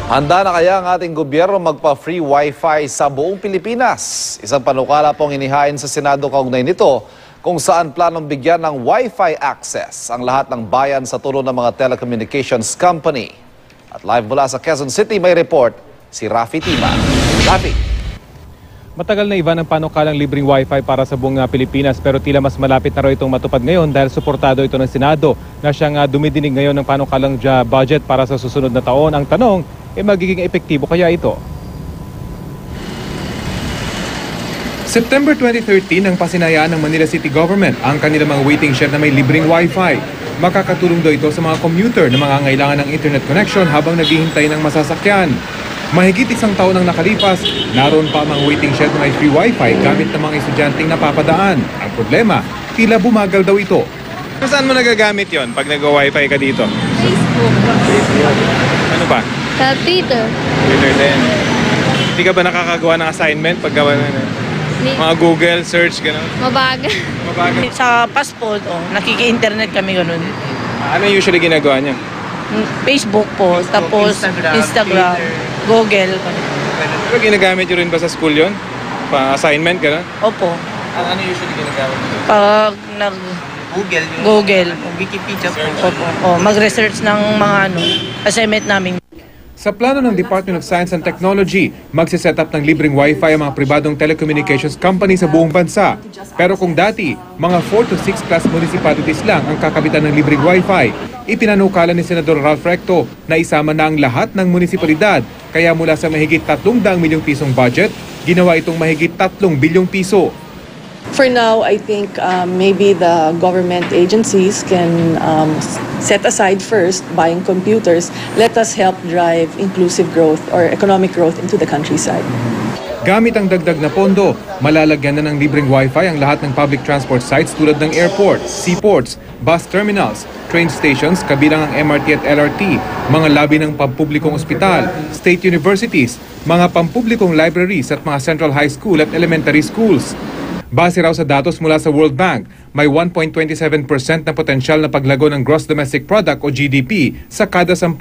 Handa na kaya ang ating gobyerno magpa-free wifi sa buong Pilipinas? Isang panukala pong inihain sa Senado kaugnay nito kung saan planong bigyan ng wifi access ang lahat ng bayan sa tulong ng mga telecommunications company. At live mula sa Quezon City may report si Rafi Tima. Rafi. Matagal na iba ng panukalang libreng wifi para sa buong Pilipinas pero tila mas malapit na raw itong matupad ngayon dahil suportado ito ng Senado na siyang dumidinig ngayon ng panukalang budget para sa susunod na taon. Ang tanong, magiging epektibo kaya ito? September 2013 ang pasinayaan ng Manila City Government ang kanilang mga waiting shed na may libreng wifi. Makakatulong daw ito sa mga commuter na mangangailangan ng internet connection habang naghihintay ng masasakyan. Mahigit isang taon ang nakalipas, naroon pa ang mga waiting shed na may free wifi gamit ng mga estudyanteng napapadaan. Ang problema, tila bumagal daw ito. Saan mo nagagamit yon pag nag-wifi ka dito? Facebook. Ano ba? Sa Twitter. Twitter din. Hindi ka ba nakakagawa ng assignment paggawa ng mga Google search, gano'n? Mabagal. Mabagal. Sa passport, nakiki-internet kami ganun. Ano usually ginagawa niya? Facebook po, tapos Instagram, Google. Pero ginagamit nyo rin ba sa school yon? Pa-assignment, gano'n? Opo. Ano usually ginagamit nyo? Pag Google, Wikipedia po. Opo. Mag-research ng mga assignment namin. Sa plano ng Department of Science and Technology, magsiset up ng libreng wifi ang mga pribadong telecommunications company sa buong bansa. Pero kung dati, mga 4 to 6 class municipalities lang ang kakabitan ng libreng wifi, ipinanukala ni Senador Ralph Recto na isama na ang lahat ng munisipalidad. Kaya mula sa mahigit 300 milyong pisong budget, ginawa itong mahigit 3 bilyong piso. For now, I think maybe the government agencies can set aside first buying computers. Let us help drive inclusive growth or economic growth into the countryside. Gamit ang dagdag na pondo, malalagyan na ng libreng wifi ang lahat ng public transport sites tulad ng airport, seaports, bus terminals, train stations kabilang ang MRT at LRT, mga labi ng pampublikong ospital, state universities, mga pampublikong libraries at mga central high school at elementary schools. Base raw sa datos mula sa World Bank, may 1.27% na potensyal na paglago ng Gross Domestic Product o GDP sa kada 10%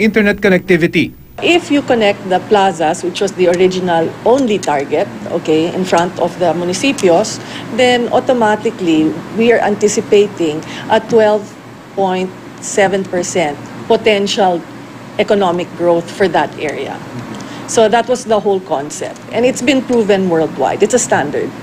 internet connectivity. If you connect the plazas, which was the original only target, in front of the municipios, then automatically we are anticipating a 12.7% potential economic growth for that area. So that was the whole concept. And it's been proven worldwide. It's a standard.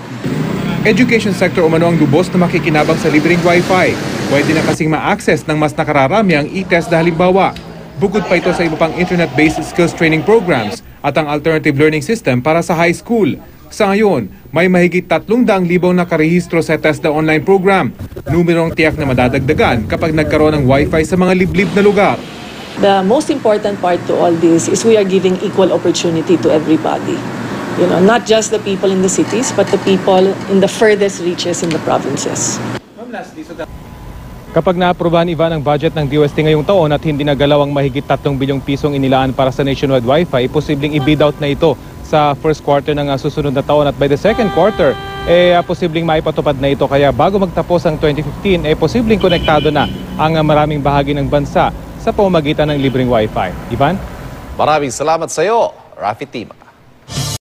Education sector umano ang lubos na makikinabang sa libreng wifi. Pwede na kasing ma-access ng mas nakararami ang e-test na halimbawa. Bukod pa ito sa iba pang internet-based skills training programs at ang alternative learning system para sa high school. Sa ngayon, may mahigit 300,000 nakarehistro sa TESDA online program. Numerong tiyak na madadagdagan kapag nagkaroon ng wifi sa mga liblib na lugar. The most important part to all this is we are giving equal opportunity to everybody. Not just the people in the cities, but the people in the furthest reaches in the provinces. Kapag naaprubahan ang budget ng DOST ngayong taon at hindi nagalaw ang mahigit 3 bilyong pisong inilaan para sa nationwide wifi, posibleng i-bid out na ito sa first quarter ng susunod na taon at by the second quarter, posibleng maipatupad na ito. Kaya bago magtapos ang 2015, posibleng konektado na ang maraming bahagi ng bansa sa pamamagitan ng libreng wifi. Ivan? Maraming salamat sa iyo, Rafi Tima.